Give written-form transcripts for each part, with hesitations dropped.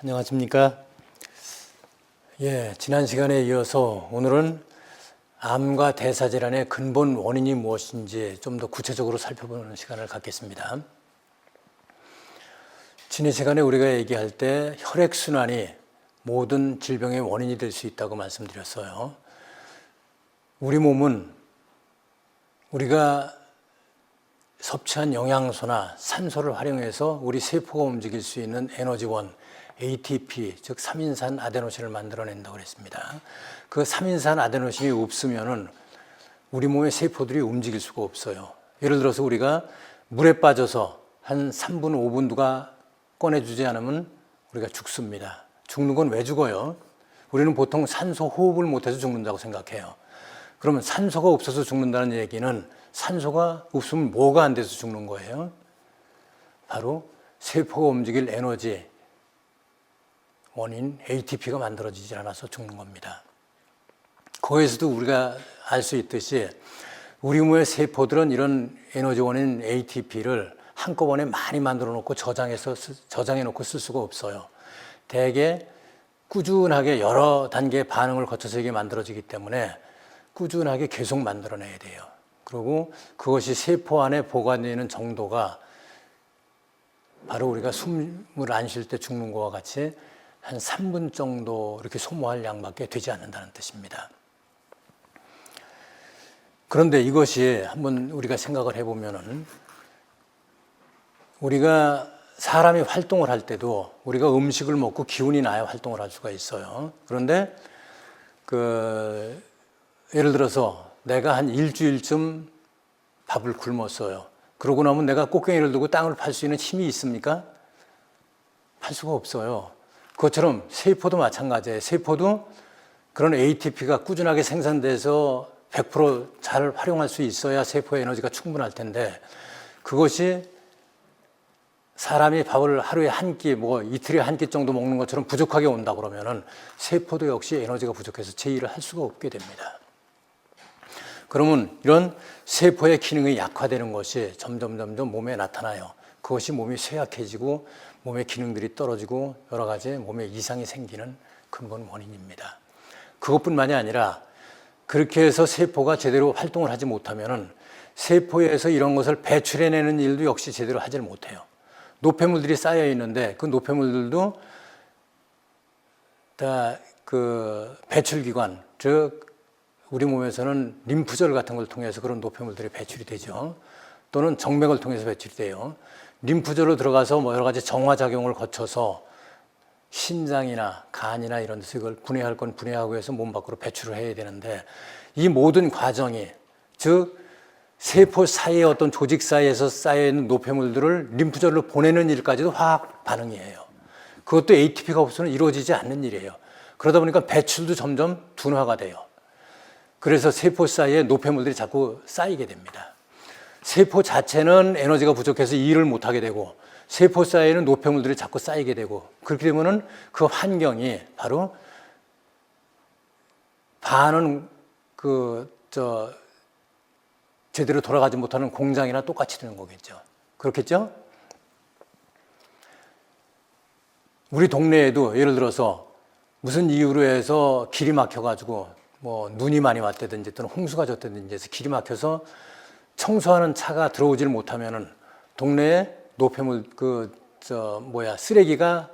안녕하십니까. 지난 시간에 이어서 오늘은 암과 대사질환의 근본 원인이 무엇인지 좀 더 구체적으로 살펴보는 시간을 갖겠습니다. 지난 시간에 우리가 얘기할 때 혈액순환이 모든 질병의 원인이 될 수 있다고 말씀드렸어요. 우리 몸은 우리가 섭취한 영양소나 산소를 활용해서 우리 세포가 움직일 수 있는 에너지원, ATP, 즉 3인산 아데노신을 만들어낸다고 그랬습니다. 그 3인산 아데노신이 없으면은 우리 몸의 세포들이 움직일 수가 없어요. 예를 들어서 우리가 물에 빠져서 한 3분, 5분 누가 꺼내주지 않으면 우리가 죽습니다. 죽는 건 왜 죽어요? 우리는 보통 산소 호흡을 못해서 죽는다고 생각해요. 그러면 산소가 없어서 죽는다는 얘기는 산소가 없으면 뭐가 안 돼서 죽는 거예요? 바로 세포가 움직일 에너지 원인 ATP가 만들어지지 않아서 죽는 겁니다. 거기에서도 우리가 알 수 있듯이 우리 몸의 세포들은 이런 에너지 원인 ATP를 한꺼번에 많이 만들어 놓고 저장해 놓고 쓸 수가 없어요. 대개 꾸준하게 여러 단계의 반응을 거쳐서 이게 만들어지기 때문에 꾸준하게 계속 만들어내야 돼요. 그리고 그것이 세포 안에 보관되는 정도가 바로 우리가 숨을 안 쉴 때 죽는 것과 같이 한 3분 정도 이렇게 소모할 양밖에 되지 않는다는 뜻입니다. 그런데 이것이 한번 우리가 생각을 해보면은 우리가 사람이 활동을 할 때도 우리가 음식을 먹고 기운이 나야 활동을 할 수가 있어요. 그런데 예를 들어서 내가 한 일주일쯤 밥을 굶었어요. 그러고 나면 내가 꽃갱이를 들고 땅을 팔 수 있는 힘이 있습니까? 팔 수가 없어요. 그것처럼 세포도 마찬가지예요. 세포도 그런 ATP가 꾸준하게 생산돼서 100% 잘 활용할 수 있어야 세포의 에너지가 충분할 텐데 그것이 사람이 밥을 하루에 한 끼, 이틀에 한 끼 정도 먹는 것처럼 부족하게 온다 그러면은 세포도 역시 에너지가 부족해서 제 일을 할 수가 없게 됩니다. 그러면 이런 세포의 기능이 약화되는 것이 점점 몸에 나타나요. 그것이 몸이 쇠약해지고 몸의 기능들이 떨어지고 여러 가지 몸에 이상이 생기는 근본 원인입니다. 그것뿐만이 아니라 그렇게 해서 세포가 제대로 활동을 하지 못하면은 세포에서 이런 것을 배출해내는 일도 역시 제대로 하질 못해요. 노폐물들이 쌓여 있는데 그 노폐물들도 다 그 배출기관, 즉 우리 몸에서는 림프절 같은 걸 통해서 그런 노폐물들이 배출이 되죠. 또는 정맥을 통해서 배출이 돼요. 림프절로 들어가서 여러 가지 정화작용을 거쳐서 심장이나 간이나 이런 데서 이걸 분해할 건 분해하고 해서 몸 밖으로 배출을 해야 되는데 이 모든 과정이 즉 세포 사이의 어떤 조직 사이에서 쌓여있는 노폐물들을 림프절로 보내는 일까지도 화학 반응이에요. 그것도 ATP가 없으면 이루어지지 않는 일이에요. 그러다 보니까 배출도 점점 둔화가 돼요. 그래서 세포 사이에 노폐물들이 자꾸 쌓이게 됩니다. 세포 자체는 에너지가 부족해서 일을 못하게 되고 세포 사이에는 노폐물들이 자꾸 쌓이게 되고 그렇게 되면은 그 환경이 바로 반은 제대로 돌아가지 못하는 공장이나 똑같이 되는 거겠죠. 그렇겠죠? 우리 동네에도 예를 들어서 무슨 이유로 해서 길이 막혀가지고 눈이 많이 왔다든지 또는 홍수가 졌다든지 해서 길이 막혀서 청소하는 차가 들어오질 못하면은 동네에 노폐물 쓰레기가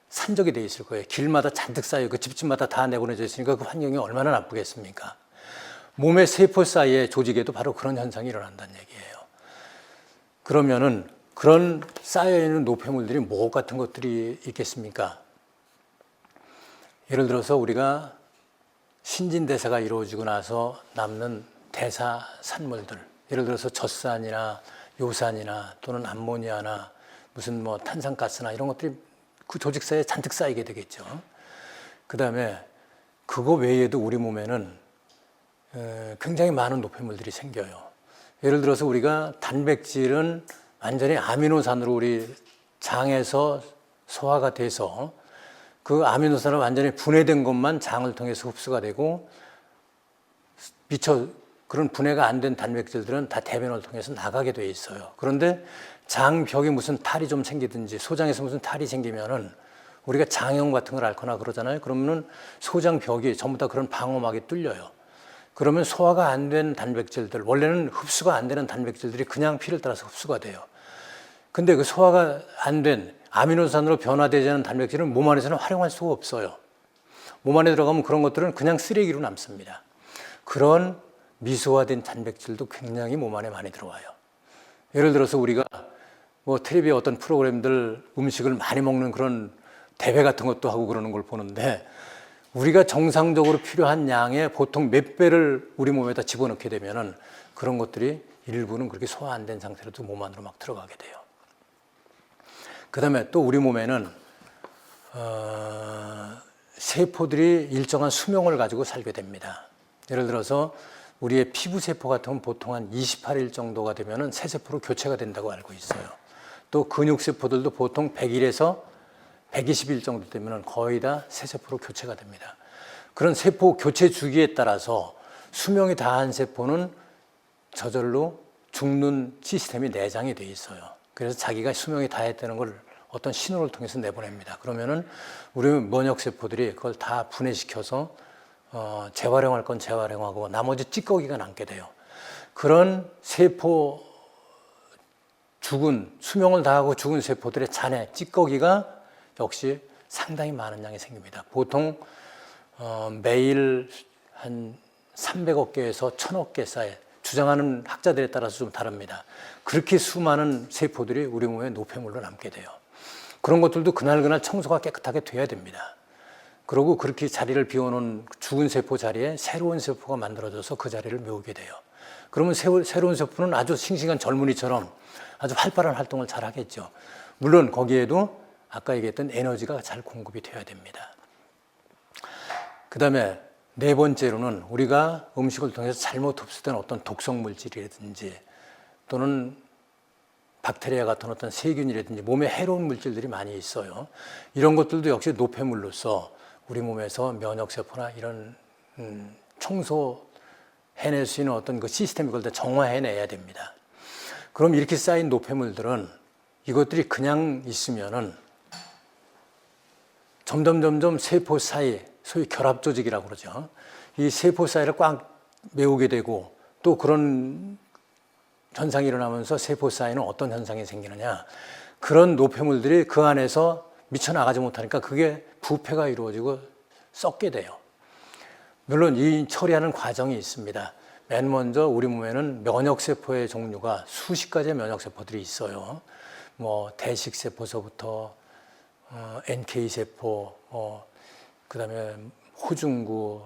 산적이 돼 있을 거예요. 길마다 잔뜩 쌓여 그 집집마다 다 내보내져 있으니까 그 환경이 얼마나 나쁘겠습니까? 몸의 세포 사이의 조직에도 바로 그런 현상이 일어난다는 얘기예요. 그러면은 그런 쌓여있는 노폐물들이 뭐 같은 것들이 있겠습니까? 예를 들어서 우리가 신진대사가 이루어지고 나서 남는 대사산물들, 예를 들어서 젖산이나 요산이나 또는 암모니아나 무슨 탄산가스나 이런 것들이 그 조직 사이에 잔뜩 쌓이게 되겠죠. 그 다음에 그거 외에도 우리 몸에는 굉장히 많은 노폐물들이 생겨요. 예를 들어서 우리가 단백질은 완전히 아미노산으로 우리 장에서 소화가 돼서 그 아미노산은 완전히 분해된 것만 장을 통해서 흡수가 되고 미처 그런 분해가 안 된 단백질들은 다 대변을 통해서 나가게 돼 있어요. 그런데 장벽에 무슨 탈이 좀 생기든지 소장에서 무슨 탈이 생기면은 우리가 장염 같은 걸 앓거나 그러잖아요. 그러면은 소장벽이 전부 다 그런 방어막이 뚫려요. 그러면 소화가 안 된 단백질들, 원래는 흡수가 안 되는 단백질들이 그냥 피를 따라서 흡수가 돼요. 근데 그 소화가 안 된 아미노산으로 변화되지 않은 단백질은 몸 안에서는 활용할 수가 없어요. 몸 안에 들어가면 그런 것들은 그냥 쓰레기로 남습니다. 그런 미소화된 단백질도 굉장히 몸 안에 많이 들어와요. 예를 들어서 우리가 뭐 텔레비에 어떤 프로그램들 음식을 많이 먹는 그런 대회 같은 것도 하고 그러는 걸 보는데 우리가 정상적으로 필요한 양의 보통 몇 배를 우리 몸에다 집어넣게 되면은 그런 것들이 일부는 그렇게 소화 안 된 상태로도 몸 안으로 막 들어가게 돼요. 그 다음에 또 우리 몸에는 세포들이 일정한 수명을 가지고 살게 됩니다. 예를 들어서 우리의 피부세포 같은 건 보통 한 28일 정도가 되면은 새 세포로 교체가 된다고 알고 있어요. 또 근육세포들도 보통 100일에서 120일 정도 되면은 거의 다 새 세포로 교체가 됩니다. 그런 세포 교체 주기에 따라서 수명이 다한 세포는 저절로 죽는 시스템이 내장이 돼 있어요. 그래서 자기가 수명이 다했다는 걸 어떤 신호를 통해서 내보냅니다. 그러면은 우리 면역세포들이 그걸 다 분해시켜서 재활용할 건 재활용하고 나머지 찌꺼기가 남게 돼요. 그런 세포 죽은 수명을 다하고 죽은 세포들의 잔해 찌꺼기가 역시 상당히 많은 양이 생깁니다. 보통 매일 한 300억 개에서 1000억 개 사이 주장하는 학자들에 따라서 좀 다릅니다. 그렇게 수많은 세포들이 우리 몸에 노폐물로 남게 돼요. 그런 것들도 그날그날 청소가 깨끗하게 돼야 됩니다. 그리고 그렇게 자리를 비워놓은 죽은 세포 자리에 새로운 세포가 만들어져서 그 자리를 메우게 돼요. 그러면 새로운 세포는 아주 싱싱한 젊은이처럼 아주 활발한 활동을 잘 하겠죠. 물론 거기에도 아까 얘기했던 에너지가 잘 공급이 돼야 됩니다. 그 다음에 네 번째로는 우리가 음식을 통해서 잘못 흡수된 어떤 독성 물질이라든지 또는 박테리아 같은 어떤 세균이라든지 몸에 해로운 물질들이 많이 있어요. 이런 것들도 역시 노폐물로서 우리 몸에서 면역세포나 이런 청소해낼 수 있는 어떤 그 시스템 이걸 다 정화해내야 됩니다. 그럼 이렇게 쌓인 노폐물들은 이것들이 그냥 있으면은 점점 세포 사이, 소위 결합 조직이라고 그러죠. 이 세포 사이를 꽉 메우게 되고 또 그런 현상이 일어나면서 세포 사이는 어떤 현상이 생기느냐. 그런 노폐물들이 그 안에서 미쳐 나가지 못하니까 그게 부패가 이루어지고 썩게 돼요. 물론 이 처리하는 과정이 있습니다. 맨 먼저 우리 몸에는 면역세포의 종류가 수십 가지의 면역세포들이 있어요. 뭐 대식세포서부터 NK세포, 그 다음에 호중구,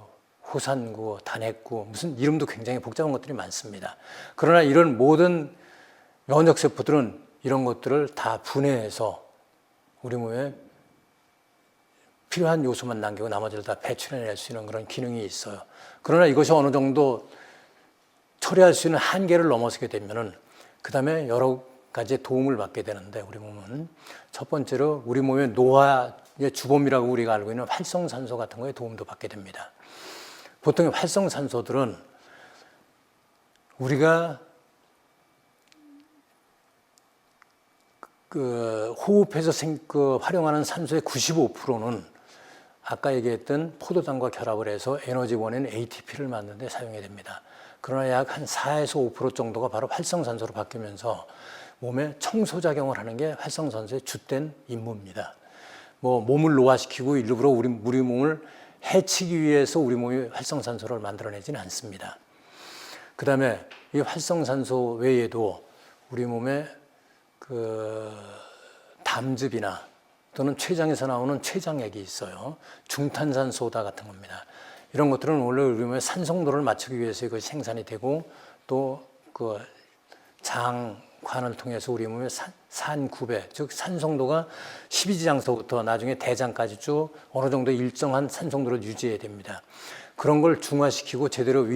호산구, 단핵구, 무슨 이름도 굉장히 복잡한 것들이 많습니다. 그러나 이런 모든 면역세포들은 이런 것들을 다 분해해서 우리 몸에 필요한 요소만 남기고 나머지를 다 배출해낼 수 있는 그런 기능이 있어요. 그러나 이것이 어느 정도 처리할 수 있는 한계를 넘어서게 되면은 그 다음에 여러 가지 도움을 받게 되는데 우리 몸은 첫 번째로 우리 몸의 노화의 주범이라고 우리가 알고 있는 활성산소 같은 거에 도움도 받게 됩니다. 보통 활성산소들은 우리가 호흡해서 활용하는 산소의 95%는 아까 얘기했던 포도당과 결합을 해서 에너지원인 ATP를 만드는 데 사용이 됩니다. 그러나 약 한 4에서 5% 정도가 바로 활성산소로 바뀌면서 몸에 청소작용을 하는 게 활성산소의 주된 임무입니다. 뭐 몸을 노화시키고 일부러 우리 몸을 해치기 위해서 우리 몸이 활성산소를 만들어내지는 않습니다. 그 다음에 이 활성산소 외에도 우리 몸에 담즙이나 또는 췌장에서 나오는 췌장액이 있어요. 중탄산소다 같은 겁니다. 이런 것들은 원래 우리 몸의 산성도를 맞추기 위해서 이것이 생산이 되고 또 그 장관을 통해서 우리 몸의 산구배, 즉 산성도가 12지장서부터 나중에 대장까지 쭉 어느 정도 일정한 산성도를 유지해야 됩니다. 그런 걸 중화시키고 제대로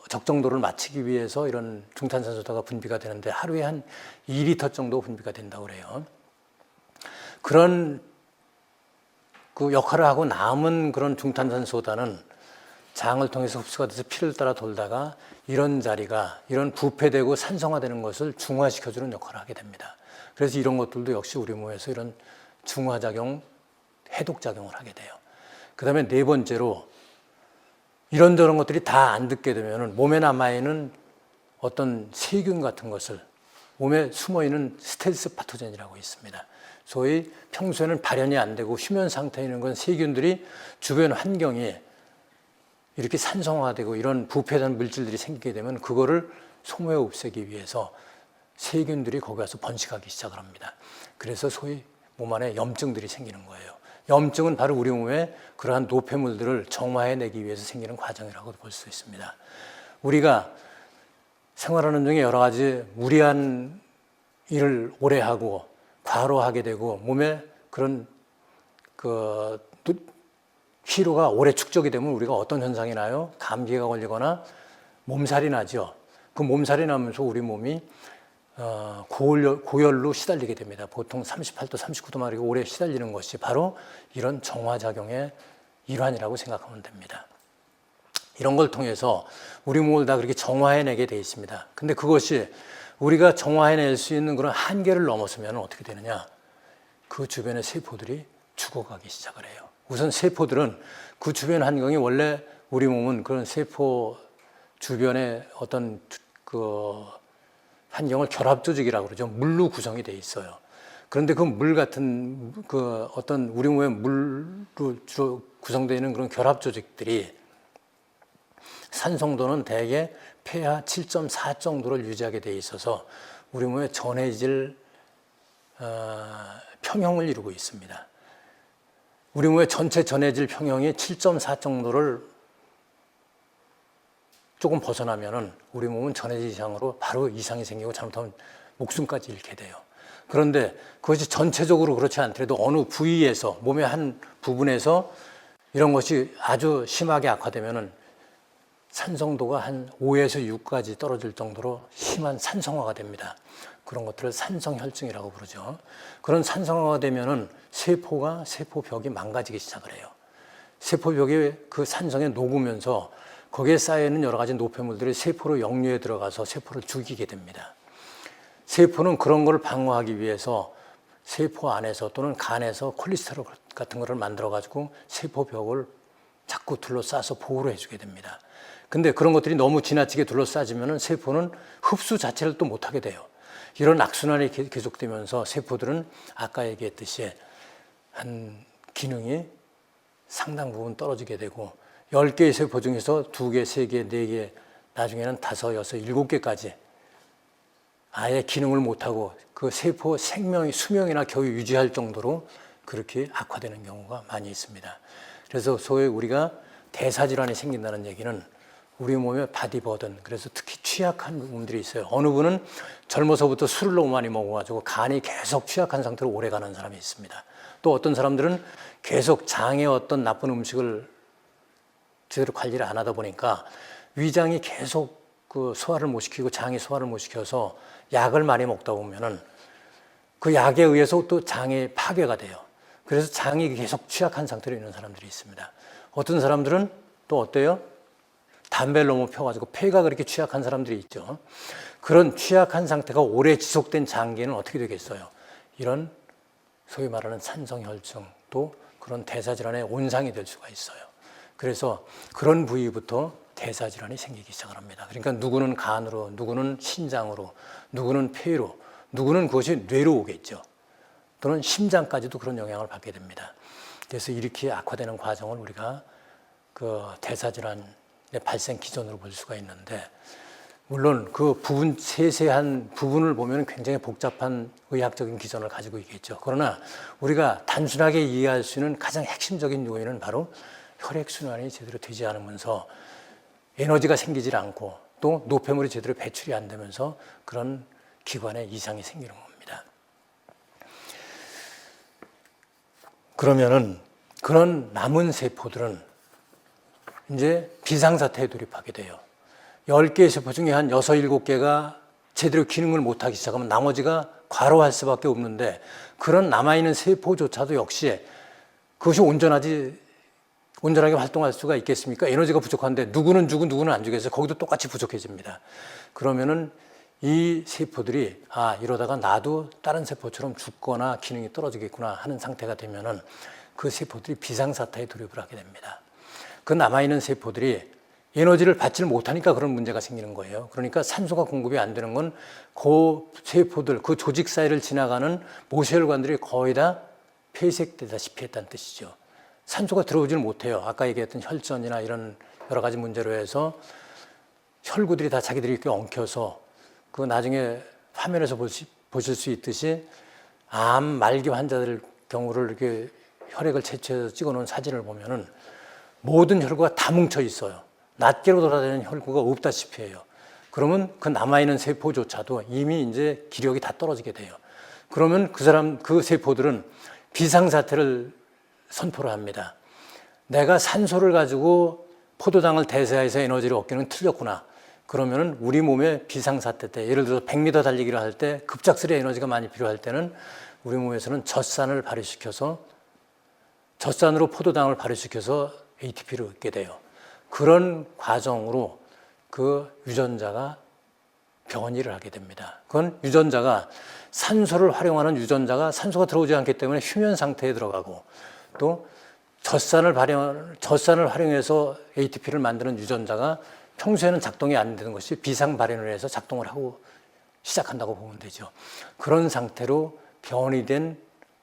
적정도를 맞추기 위해서 이런 중탄산소가 분비가 되는데 하루에 한 2리터 정도 분비가 된다고 그래요. 그런 그 역할을 하고 남은 그런 중탄산소다는 장을 통해서 흡수가 돼서 피를 따라 돌다가 이런 자리가 이런 부패되고 산성화되는 것을 중화시켜주는 역할을 하게 됩니다. 그래서 이런 것들도 역시 우리 몸에서 이런 중화작용, 해독작용을 하게 돼요. 그 다음에 네 번째로 이런저런 것들이 다 안 듣게 되면 몸에 남아있는 어떤 세균 같은 것을 몸에 숨어있는 스텔스 파토젠이라고 있습니다. 소위 평소에는 발현이 안 되고 휴면 상태에 있는 건 세균들이 주변 환경이 이렇게 산성화되고 이런 부패된 물질들이 생기게 되면 그거를 소모해 없애기 위해서 세균들이 거기 가서 번식하기 시작을 합니다. 그래서 소위 몸 안에 염증들이 생기는 거예요. 염증은 바로 우리 몸에 그러한 노폐물들을 정화해내기 위해서 생기는 과정이라고 볼 수 있습니다. 우리가 생활하는 중에 여러 가지 무리한 일을 오래 하고 과로하게 되고 몸에 그런 피로가 오래 축적이 되면 우리가 어떤 현상이 나요? 감기가 걸리거나 몸살이 나죠. 그 몸살이 나면서 우리 몸이 고열로 시달리게 됩니다. 보통 38도, 39도 말이고 오래 시달리는 것이 바로 이런 정화작용의 일환이라고 생각하면 됩니다. 이런 걸 통해서 우리 몸을 다 그렇게 정화해내게 돼 있습니다. 근데 그것이 우리가 정화해낼 수 있는 그런 한계를 넘어서면 어떻게 되느냐? 그 주변의 세포들이 죽어가기 시작을 해요. 우선 세포들은 그 주변 환경이 원래 우리 몸은 그런 세포 주변의 어떤 그 환경을 결합 조직이라고 그러죠. 물로 구성이 돼 있어요. 그런데 그 물 같은 그 어떤 우리 몸의 물로 구성되어 있는 그런 결합 조직들이 산성도는 대개 pH 7.4 정도를 유지하게 돼 있어서 우리 몸에 전해질 평형을 이루고 있습니다. 우리 몸의 전체 전해질 평형이 7.4 정도를 조금 벗어나면은 우리 몸은 전해질 이상으로 바로 이상이 생기고 잘못하면 목숨까지 잃게 돼요. 그런데 그것이 전체적으로 그렇지 않더라도 어느 부위에서 몸의 한 부분에서 이런 것이 아주 심하게 악화되면은 산성도가 한 5에서 6까지 떨어질 정도로 심한 산성화가 됩니다. 그런 것들을 산성혈증이라고 부르죠. 그런 산성화가 되면은 세포벽이 망가지기 시작을 해요. 세포벽이 그 산성에 녹으면서 거기에 쌓여있는 여러 가지 노폐물들이 세포로 역류에 들어가서 세포를 죽이게 됩니다. 세포는 그런 걸 방어하기 위해서 세포 안에서 또는 간에서 콜레스테롤 같은 거를 만들어가지고 세포벽을 자꾸 둘러싸서 보호를 해주게 됩니다. 근데 그런 것들이 너무 지나치게 둘러싸지면 세포는 흡수 자체를 또 못하게 돼요. 이런 악순환이 계속되면서 세포들은 아까 얘기했듯이 한 기능이 상당 부분 떨어지게 되고 10개의 세포 중에서 2개, 3개, 4개, 나중에는 5, 6, 7개까지 아예 기능을 못하고 그 세포 수명이나 겨우 유지할 정도로 그렇게 악화되는 경우가 많이 있습니다. 그래서 소위 우리가 대사질환이 생긴다는 얘기는 우리 몸에 바디버든, 그래서 특히 취약한 분들이 있어요. 어느 분은 젊어서부터 술을 너무 많이 먹어가지고 간이 계속 취약한 상태로 오래 가는 사람이 있습니다. 또 어떤 사람들은 계속 장에 어떤 나쁜 음식을 제대로 관리를 안 하다 보니까 위장이 계속 그 소화를 못 시키고 장이 소화를 못 시켜서 약을 많이 먹다 보면은 그 약에 의해서 또 장이 파괴가 돼요. 그래서 장이 계속 취약한 상태로 있는 사람들이 있습니다. 어떤 사람들은 또 어때요? 담배를 너무 펴가지고 폐가 그렇게 취약한 사람들이 있죠. 그런 취약한 상태가 오래 지속된 장기는 어떻게 되겠어요? 이런 소위 말하는 산성혈증 또 그런 대사질환의 온상이 될 수가 있어요. 그래서 그런 부위부터 대사질환이 생기기 시작을 합니다. 그러니까 누구는 간으로, 누구는 신장으로, 누구는 폐로, 누구는 그것이 뇌로 오겠죠. 또는 심장까지도 그런 영향을 받게 됩니다. 그래서 이렇게 악화되는 과정을 우리가 그 대사질환의 발생 기전으로 볼 수가 있는데, 물론 그 세세한 부분을 보면 굉장히 복잡한 의학적인 기전을 가지고 있겠죠. 그러나 우리가 단순하게 이해할 수 있는 가장 핵심적인 요인은 바로 혈액순환이 제대로 되지 않으면서 에너지가 생기질 않고 또 노폐물이 제대로 배출이 안 되면서 그런 기관에 이상이 생기는 겁니다. 그러면은 그런 남은 세포들은 이제 비상사태에 돌입하게 돼요. 10개의 세포 중에 한 6, 7개가 제대로 기능을 못하기 시작하면 나머지가 과로할 수밖에 없는데, 그런 남아있는 세포조차도 역시 그것이 온전하게 활동할 수가 있겠습니까? 에너지가 부족한데 누구는 주고 누구는 안 주겠어요. 거기도 똑같이 부족해집니다. 그러면은 이 세포들이 이러다가 나도 다른 세포처럼 죽거나 기능이 떨어지겠구나 하는 상태가 되면은 그 세포들이 비상사태에 돌입을 하게 됩니다. 그 남아있는 세포들이 에너지를 받지 못하니까 그런 문제가 생기는 거예요. 그러니까 산소가 공급이 안 되는 건 그 세포들, 그 조직 사이를 지나가는 모세혈관들이 거의 다 폐색되다시피 했다는 뜻이죠. 산소가 들어오지를 못해요. 아까 얘기했던 혈전이나 이런 여러 가지 문제로 해서 혈구들이 다 자기들이 이렇게 엉켜서 그 나중에 화면에서 보실 수 있듯이 암 말기 환자들 경우를 이렇게 혈액을 채취해서 찍어놓은 사진을 보면은 모든 혈구가 다 뭉쳐 있어요. 낱개로 돌아다니는 혈구가 없다시피 해요. 그러면 그 남아있는 세포조차도 이미 이제 기력이 다 떨어지게 돼요. 그러면 그 세포들은 비상사태를 선포를 합니다. 내가 산소를 가지고 포도당을 대사해서 에너지를 얻기는 틀렸구나. 그러면은 우리 몸의 비상사태 때, 예를 들어서 100m 달리기를 할 때 급작스레 에너지가 많이 필요할 때는 우리 몸에서는 젖산을 발휘시켜서 젖산으로 포도당을 발휘시켜서 ATP를 얻게 돼요. 그런 과정으로 그 유전자가 변이를 하게 됩니다. 그건 유전자가 산소를 활용하는 유전자가 산소가 들어오지 않기 때문에 휴면 상태에 들어가고 또 젖산을 활용해서 ATP를 만드는 유전자가 평소에는 작동이 안 되는 것이 비상 발현을 해서 작동을 하고 시작한다고 보면 되죠. 그런 상태로 변이된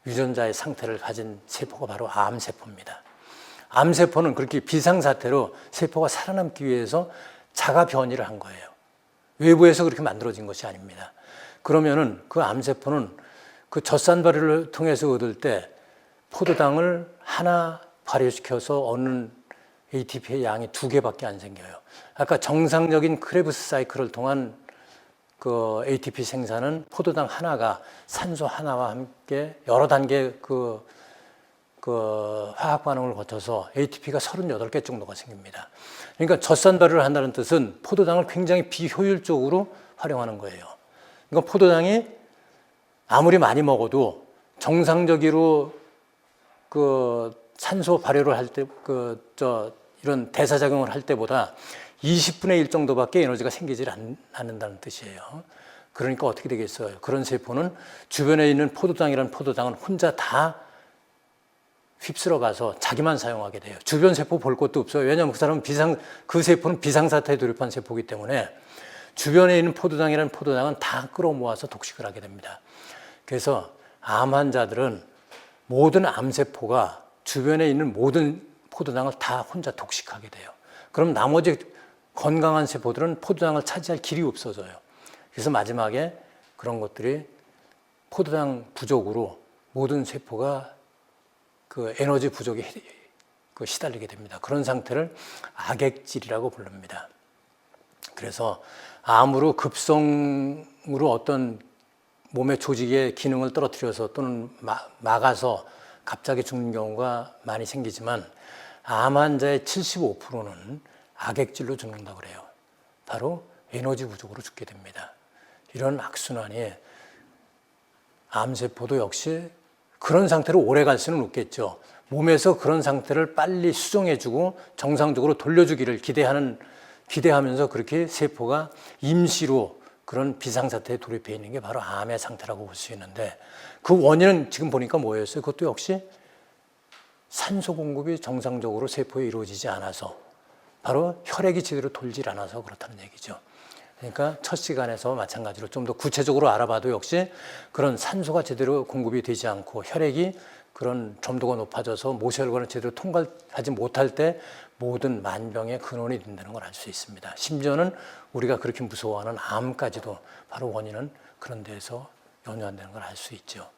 유전자의 상태를 가진 세포가 바로 암세포입니다. 암세포는 그렇게 비상사태로 세포가 살아남기 위해서 자가 변이를 한 거예요. 외부에서 그렇게 만들어진 것이 아닙니다. 그러면은 그 암세포는 그 젖산 발효를 통해서 얻을 때 포도당을 하나 발효시켜서 얻는 ATP의 양이 2개밖에 안 생겨요. 아까 정상적인 크레브스 사이클을 통한 그 ATP 생산은 포도당 하나가 산소 하나와 함께 여러 단계 그 화학 반응을 거쳐서 ATP가 38개 정도가 생깁니다. 그러니까 젖산 발효를 한다는 뜻은 포도당을 굉장히 비효율적으로 활용하는 거예요. 그러니까 포도당이 아무리 많이 먹어도 정상적으로 그 산소 발효를 할 때 이런 대사작용을 할 때보다 20분의 1 정도밖에 에너지가 생기질 않는다는 뜻이에요. 그러니까 어떻게 되겠어요? 그런 세포는 주변에 있는 포도당이라는 포도당은 혼자 다 휩쓸어 가서 자기만 사용하게 돼요. 주변 세포 볼 것도 없어요. 왜냐하면 그 세포는 비상사태에 돌입한 세포이기 때문에 주변에 있는 포도당이라는 포도당은 다 끌어모아서 독식을 하게 됩니다. 그래서 암 환자들은 모든 암세포가 주변에 있는 모든 포도당을 다 혼자 독식하게 돼요. 그럼 나머지 건강한 세포들은 포도당을 차지할 길이 없어져요. 그래서 마지막에 그런 것들이 포도당 부족으로 모든 세포가 그 에너지 부족에 시달리게 됩니다. 그런 상태를 악액질이라고 부릅니다. 그래서 암으로 급성으로 어떤 몸의 조직의 기능을 떨어뜨려서 또는 막아서 갑자기 죽는 경우가 많이 생기지만 암 환자의 75%는 악액질로 죽는다고 그래요. 바로 에너지 부족으로 죽게 됩니다. 이런 악순환이 암세포도 역시 그런 상태로 오래 갈 수는 없겠죠. 몸에서 그런 상태를 빨리 수정해주고 정상적으로 돌려주기를 기대하면서 그렇게 세포가 임시로 그런 비상사태에 돌입해 있는 게 바로 암의 상태라고 볼 수 있는데 그 원인은 지금 보니까 뭐였어요? 그것도 역시 산소 공급이 정상적으로 세포에 이루어지지 않아서 바로 혈액이 제대로 돌질 않아서 그렇다는 얘기죠. 그러니까 첫 시간에서 마찬가지로 좀 더 구체적으로 알아봐도 역시 그런 산소가 제대로 공급이 되지 않고 혈액이 그런 점도가 높아져서 모세혈관을 제대로 통과하지 못할 때 모든 만병의 근원이 된다는 걸 알 수 있습니다. 심지어는 우리가 그렇게 무서워하는 암까지도 바로 원인은 그런 데에서 연유한다는 걸 알 수 있죠.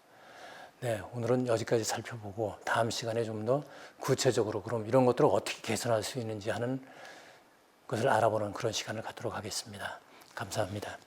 네, 오늘은 여기까지 살펴보고 다음 시간에 좀 더 구체적으로 그럼 이런 것들을 어떻게 개선할 수 있는지 하는 것을 알아보는 그런 시간을 갖도록 하겠습니다. 감사합니다.